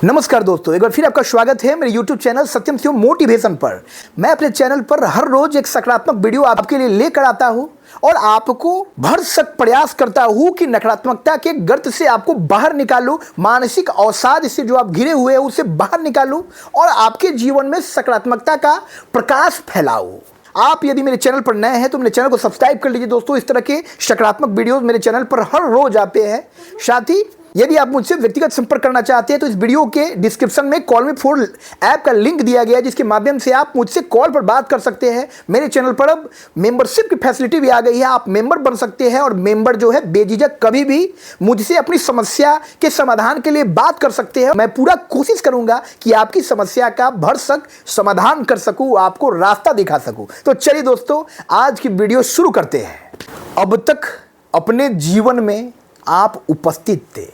नमस्कार दोस्तों, एक बार फिर आपका स्वागत है मेरे YouTube चैनल सत्यम शिव मोटिवेशन पर। मैं अपने चैनल पर हर रोज एक सकारात्मक वीडियो आपके लिए लेकर आता हूं और आपको भरसक प्रयास करता हूं कि नकारात्मकता के गर्त से आपको बाहर निकालूं, मानसिक अवसाद से जो आप घिरे हुए हैं उसे बाहर निकालूं और आपके जीवन में सकारात्मकता का प्रकाश फैलाऊं। आप यदि मेरे चैनल पर नए हैं तो मेरे चैनल को सब्सक्राइब कर लीजिए दोस्तों। इस तरह के सकारात्मक वीडियोस मेरे चैनल पर हर रोज आते हैं। साथ ही यदि आप मुझसे व्यक्तिगत संपर्क करना चाहते हैं तो इस वीडियो के डिस्क्रिप्शन में कॉल मी फॉर ऐप का लिंक दिया गया है, जिसके माध्यम से आप मुझसे कॉल पर बात कर सकते हैं। मेरे चैनल पर अब मेंबरशिप की फैसिलिटी भी आ गई है, आप मेंबर बन सकते हैं और मेंबर जो है बेझिझक कभी भी मुझसे अपनी समस्या के समाधान के लिए बात कर सकते हैं। मैं पूरा कोशिश करूंगा कि आपकी समस्या का भरसक समाधान कर सकूं, आपको रास्ता दिखा सकूं। तो चलिए दोस्तों, आज की वीडियो शुरू करते हैं। अब तक अपने जीवन में आप उपस्थित थे,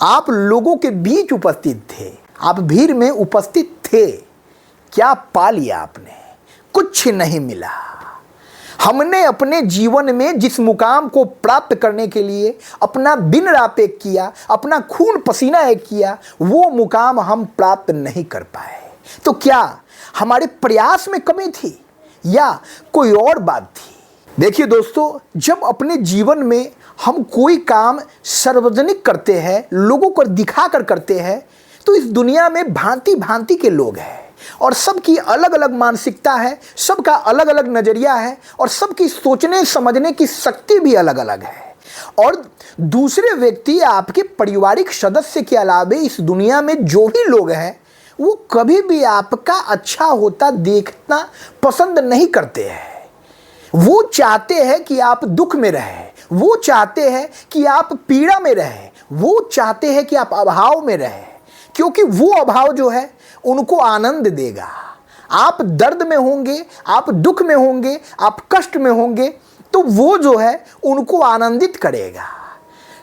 आप लोगों के बीच उपस्थित थे, आप भीड़ में उपस्थित थे। क्या पा लिया आपने? कुछ नहीं मिला। हमने अपने जीवन में जिस मुकाम को प्राप्त करने के लिए अपना दिन रात एक किया, अपना खून पसीना एक किया, वो मुकाम हम प्राप्त नहीं कर पाए। तो क्या हमारे प्रयास में कमी थी या कोई और बात थी? देखिए दोस्तों, जब अपने जीवन में हम कोई काम सार्वजनिक करते हैं, लोगों को दिखाकर करते हैं, तो इस दुनिया में भांति भांति के लोग हैं और सबकी अलग अलग मानसिकता है, सबका अलग अलग नजरिया है और सबकी सोचने समझने की शक्ति भी अलग अलग है। और दूसरे व्यक्ति, आपके पारिवारिक सदस्य के अलावा इस दुनिया में जो भी लोग हैं, वो कभी भी आपका अच्छा होता देखना पसंद नहीं करते हैं। वो चाहते हैं कि आप दुख में रहें, वो चाहते हैं कि आप पीड़ा में रहें, वो चाहते हैं कि आप अभाव में रहें, क्योंकि वो अभाव जो है उनको आनंद देगा। आप दर्द में होंगे, आप दुख में होंगे, आप कष्ट में होंगे, तो वो जो है उनको आनंदित करेगा।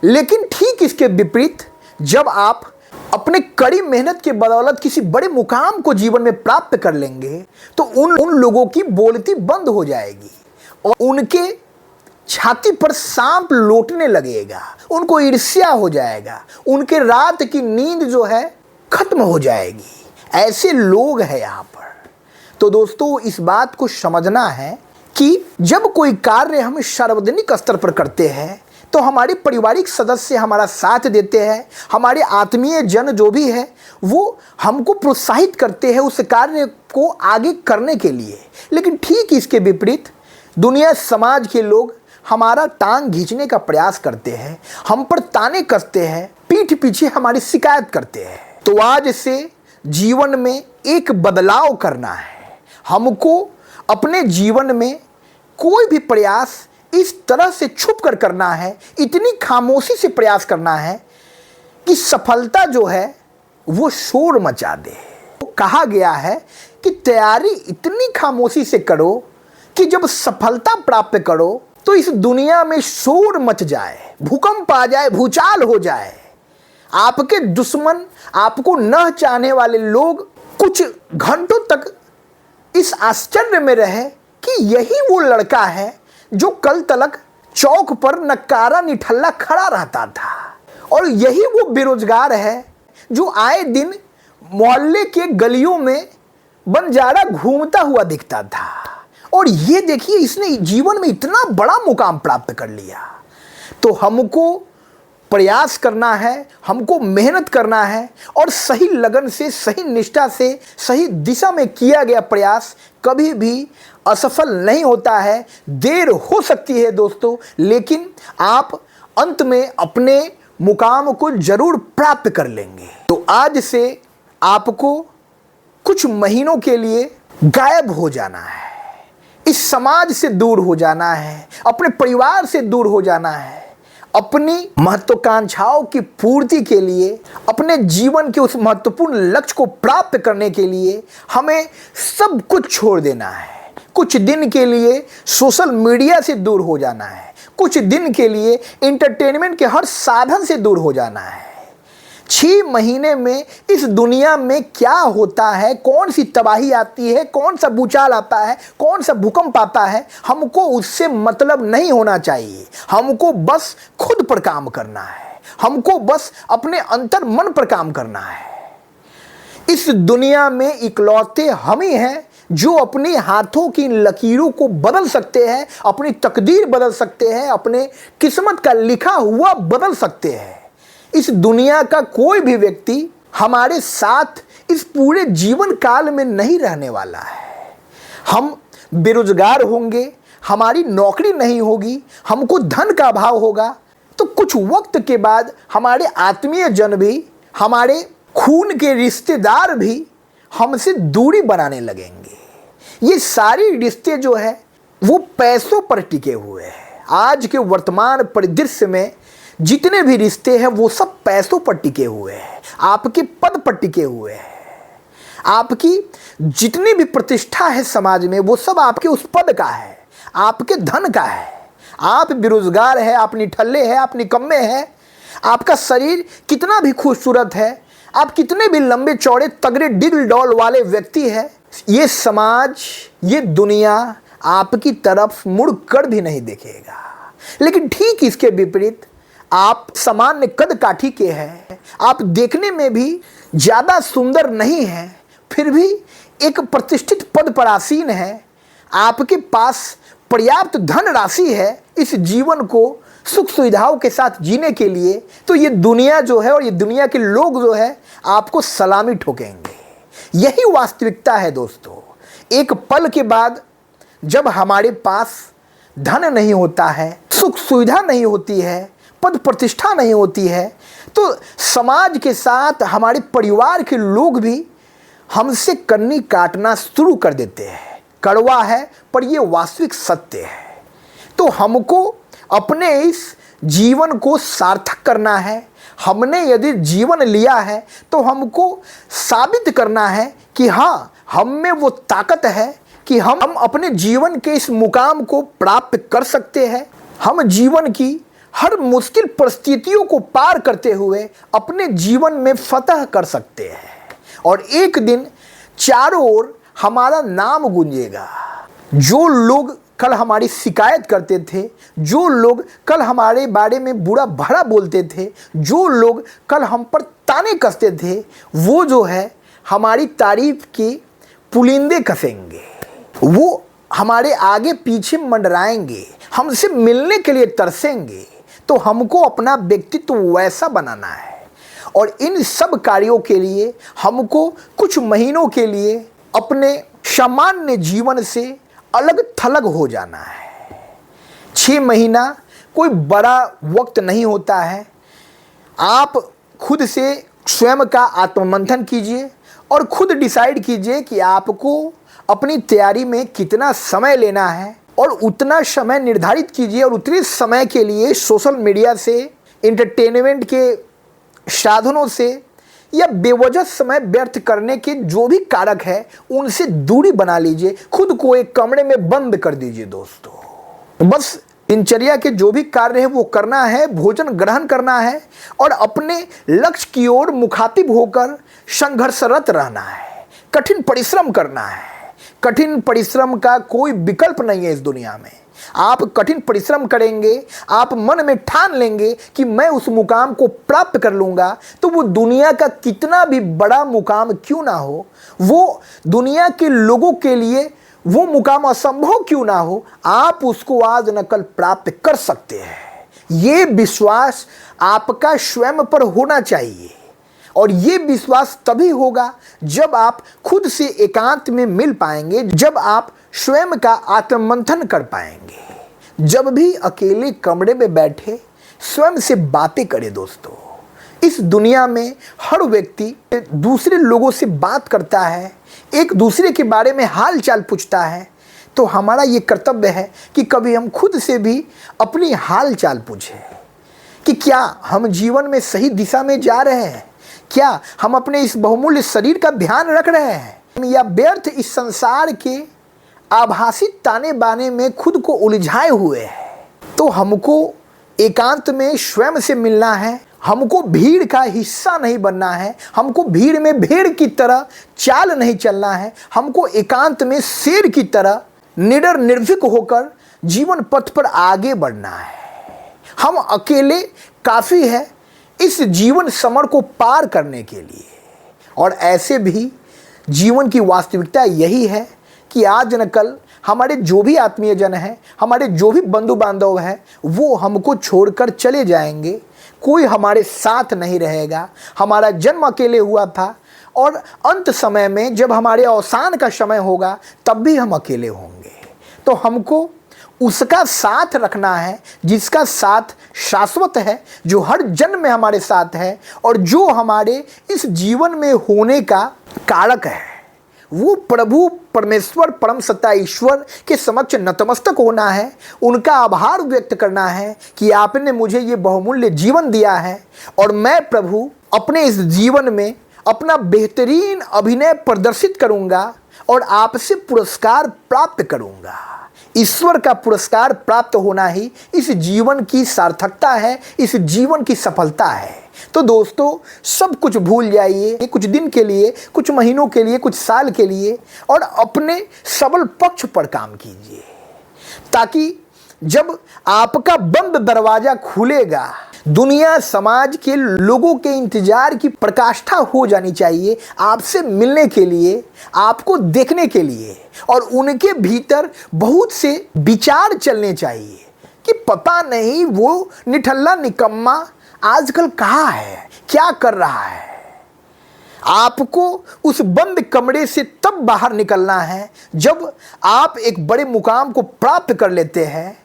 लेकिन ठीक इसके विपरीत, जब आप अपने कड़ी मेहनत के बदौलत किसी बड़े मुकाम को जीवन में प्राप्त कर लेंगे, तो उन लोगों की बोलती बंद हो जाएगी और उनके छाती पर सांप लौटने लगेगा, उनको ईर्ष्या हो जाएगा, उनके रात की नींद जो है खत्म हो जाएगी। ऐसे लोग हैं यहाँ पर। तो दोस्तों, इस बात को समझना है कि जब कोई कार्य हम सार्वजनिक स्तर पर करते हैं तो हमारे पारिवारिक सदस्य हमारा साथ देते हैं, हमारे आत्मीय जन जो भी है वो हमको प्रोत्साहित करते हैं उस कार्य को आगे करने के लिए। लेकिन ठीक इसके विपरीत दुनिया समाज के लोग हमारा टांग खींचने का प्रयास करते हैं, हम पर ताने कसते हैं, पीठ पीछे हमारी शिकायत करते हैं। तो आज से जीवन में एक बदलाव करना है। हमको अपने जीवन में कोई भी प्रयास इस तरह से छुप कर करना है, इतनी खामोशी से प्रयास करना है कि सफलता जो है वो शोर मचा दे। कहा गया है कि तैयारी इतनी खामोशी से करो कि जब सफलता प्राप्त करो तो इस दुनिया में शोर मच जाए, भूकंप आ जाए, भूचाल हो जाए। आपके दुश्मन, आपको न चाहने वाले लोग कुछ घंटों तक इस आश्चर्य में रहे कि यही वो लड़का है जो कल तक चौक पर नकारा निठल्ला खड़ा रहता था, और यही वो बेरोजगार है जो आए दिन मोहल्ले के गलियों में बंजारा घूमता हुआ दिखता था। और ये देखिए, इसने जीवन में इतना बड़ा मुकाम प्राप्त कर लिया। तो हमको प्रयास करना है, हमको मेहनत करना है और सही लगन से, सही निष्ठा से, सही दिशा में किया गया प्रयास कभी भी असफल नहीं होता है। देर हो सकती है दोस्तों, लेकिन आप अंत में अपने मुकाम को जरूर प्राप्त कर लेंगे। तो आज से आपको कुछ महीनों के लिए गायब हो जाना है, इस समाज से दूर हो जाना है, अपने परिवार से दूर हो जाना है। अपनी महत्वाकांक्षाओं की पूर्ति के लिए, अपने जीवन के उस महत्वपूर्ण लक्ष्य को प्राप्त करने के लिए हमें सब कुछ छोड़ देना है। कुछ दिन के लिए सोशल मीडिया से दूर हो जाना है, कुछ दिन के लिए एंटरटेनमेंट के हर साधन से दूर हो जाना है। 6 महीने में इस दुनिया में क्या होता है, कौन सी तबाही आती है, कौन सा भूचाल आता है, कौन सा भूकंप आता है, हमको उससे मतलब नहीं होना चाहिए। हमको बस खुद पर काम करना है, हमको बस अपने अंतर मन पर काम करना है। इस दुनिया में इकलौते हम ही हैं जो अपने हाथों की लकीरों को बदल सकते हैं, अपनी तकदीर बदल सकते हैं, अपने किस्मत का लिखा हुआ बदल सकते हैं। इस दुनिया का कोई भी व्यक्ति हमारे साथ इस पूरे जीवन काल में नहीं रहने वाला है। हम बेरोजगार होंगे, हमारी नौकरी नहीं होगी, हमको धन का अभाव होगा, तो कुछ वक्त के बाद हमारे आत्मीय जन भी, हमारे खून के रिश्तेदार भी हमसे दूरी बनाने लगेंगे। ये सारी रिश्ते जो है वो पैसों पर टिके हुए हैं। आज के वर्तमान परिदृश्य में जितने भी रिश्ते हैं वो सब पैसों पर टिके हुए हैं, आपके पद पर टिके हुए हैं। आपकी जितनी भी प्रतिष्ठा है समाज में वो सब आपके उस पद का है, आपके धन का है। आप बेरोजगार है, आप निठल्ले हैं, आप निकम्मे हैं, आपका शरीर कितना भी खूबसूरत है, आप कितने भी लंबे चौड़े तगड़े डिल डॉल वाले व्यक्ति हैं, ये समाज, ये दुनिया आपकी तरफ मुड़ कर भी नहीं देखेगा। लेकिन ठीक इसके विपरीत आप सामान्य कद काठी के हैं, आप देखने में भी ज़्यादा सुंदर नहीं हैं, फिर भी एक प्रतिष्ठित पद पर आसीन है, आपके पास पर्याप्त धन राशि है इस जीवन को सुख सुविधाओं के साथ जीने के लिए, तो ये दुनिया जो है और ये दुनिया के लोग जो है आपको सलामी ठोकेंगे। यही वास्तविकता है दोस्तों। एक पल के बाद जब हमारे पास धन नहीं होता है, सुख सुविधा नहीं होती है, पद प्रतिष्ठा नहीं होती है, तो समाज के साथ हमारे परिवार के लोग भी हमसे कन्नी काटना शुरू कर देते हैं। कड़वा है पर यह वास्तविक सत्य है। तो हमको अपने इस जीवन को सार्थक करना है। हमने यदि जीवन लिया है तो हमको साबित करना है कि हाँ, हम में वो ताकत है कि हम अपने जीवन के इस मुकाम को प्राप्त कर सकते हैं। हम जीवन की हर मुश्किल परिस्थितियों को पार करते हुए अपने जीवन में फतह कर सकते हैं और एक दिन चारों ओर हमारा नाम गूंजेगा। जो लोग कल हमारी शिकायत करते थे, जो लोग कल हमारे बारे में बुरा भला बोलते थे, जो लोग कल हम पर ताने कसते थे, वो जो है हमारी तारीफ की पुलिंदे कसेंगे। वो हमारे आगे पीछे मंडराएंगे, हमसे मिलने के लिए तरसेंगे। तो हमको अपना व्यक्तित्व वैसा बनाना है और इन सब कार्यों के लिए हमको कुछ महीनों के लिए अपने सामान्य जीवन से अलग थलग हो जाना है। 6 महीना कोई बड़ा वक्त नहीं होता है। आप खुद से स्वयं का आत्ममंथन कीजिए और खुद डिसाइड कीजिए कि आपको अपनी तैयारी में कितना समय लेना है और उतना समय निर्धारित कीजिए और उतने समय के लिए सोशल मीडिया से, एंटरटेनमेंट के साधनों से या बेवजह समय व्यर्थ करने के जो भी कारक है उनसे दूरी बना लीजिए। खुद को एक कमरे में बंद कर दीजिए दोस्तों। बस दिनचर्या के जो भी कार्य है वो करना है, भोजन ग्रहण करना है और अपने लक्ष्य की ओर मुखातिब होकर संघर्षरत रहना है, कठिन परिश्रम करना है। कठिन परिश्रम का कोई विकल्प नहीं है इस दुनिया में। आप कठिन परिश्रम करेंगे, आप मन में ठान लेंगे कि मैं उस मुकाम को प्राप्त कर लूँगा, तो वो दुनिया का कितना भी बड़ा मुकाम क्यों ना हो, वो दुनिया के लोगों के लिए वो मुकाम असंभव क्यों ना हो, आप उसको आज न कल प्राप्त कर सकते हैं। ये विश्वास आपका स्वयं पर होना चाहिए और ये विश्वास तभी होगा जब आप खुद से एकांत में मिल पाएंगे, जब आप स्वयं का आत्ममंथन कर पाएंगे। जब भी अकेले कमरे में बैठे स्वयं से बातें करें दोस्तों। इस दुनिया में हर व्यक्ति दूसरे लोगों से बात करता है, एक दूसरे के बारे में हाल चाल पूछता है, तो हमारा ये कर्तव्य है कि कभी हम खुद से भी अपनी हाल चाल पूछें कि क्या हम जीवन में सही दिशा में जा रहे हैं, क्या हम अपने इस बहुमूल्य शरीर का ध्यान रख रहे हैं या व्यर्थ इस संसार के आभासी ताने बाने में खुद को उलझाए हुए हैं। तो हमको एकांत में स्वयं से मिलना है, हमको भीड़ का हिस्सा नहीं बनना है, हमको भीड़ में भेड़ की तरह चाल नहीं चलना है, हमको एकांत में शेर की तरह निडर निर्भीक होकर जीवन पथ पर आगे बढ़ना है। हम अकेले काफ़ी है इस जीवन समर को पार करने के लिए और ऐसे भी जीवन की वास्तविकता यही है कि आज न कल हमारे जो भी आत्मीय जन हैं, हमारे जो भी बंधु बांधव हैं, वो हमको छोड़कर चले जाएंगे। कोई हमारे साथ नहीं रहेगा। हमारा जन्म अकेले हुआ था और अंत समय में जब हमारे अवसान का समय होगा तब भी हम अकेले होंगे। तो हमको उसका साथ रखना है जिसका साथ शाश्वत है, जो हर जन्म में हमारे साथ है और जो हमारे इस जीवन में होने का कारक है। वो प्रभु परमेश्वर परम सत्ता ईश्वर के समक्ष नतमस्तक होना है, उनका आभार व्यक्त करना है कि आपने मुझे ये बहुमूल्य जीवन दिया है और मैं प्रभु अपने इस जीवन में अपना बेहतरीन अभिनय प्रदर्शित करूंगा और आपसे पुरस्कार प्राप्त करूंगा। ईश्वर का पुरस्कार प्राप्त होना ही इस जीवन की सार्थकता है, इस जीवन की सफलता है। तो दोस्तों, सब कुछ भूल जाइए कुछ दिन के लिए, कुछ महीनों के लिए, कुछ साल के लिए और अपने सबल पक्ष पर काम कीजिए, ताकि जब आपका बंद दरवाजा खुलेगा, दुनिया समाज के लोगों के इंतजार की प्रकाष्ठा हो जानी चाहिए आपसे मिलने के लिए, आपको देखने के लिए, और उनके भीतर बहुत से विचार चलने चाहिए कि पता नहीं वो निठल्ला निकम्मा आजकल कहाँ है, क्या कर रहा है। आपको उस बंद कमरे से तब बाहर निकलना है जब आप एक बड़े मुकाम को प्राप्त कर लेते हैं,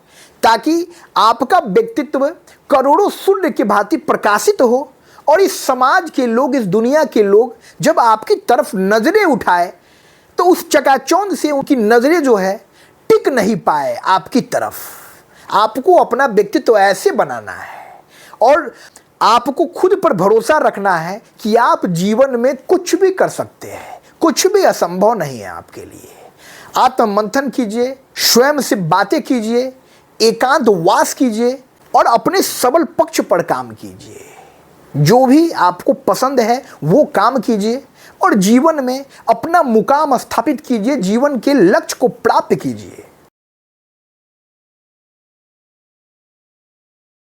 ताकि आपका व्यक्तित्व करोड़ों सूर्य की भांति प्रकाशित हो और इस समाज के लोग, इस दुनिया के लोग जब आपकी तरफ नजरें उठाए तो उस चकाचौंध से उनकी नजरें जो है टिक नहीं पाए आपकी तरफ। आपको अपना व्यक्तित्व ऐसे बनाना है और आपको खुद पर भरोसा रखना है कि आप जीवन में कुछ भी कर सकते हैं, कुछ भी असंभव नहीं है आपके लिए। आत्म मंथन कीजिए, स्वयं से बातें कीजिए, एकांत वास कीजिए और अपने सबल पक्ष पर काम कीजिए। जो भी आपको पसंद है वो काम कीजिए और जीवन में अपना मुकाम स्थापित कीजिए, जीवन के लक्ष्य को प्राप्त कीजिए।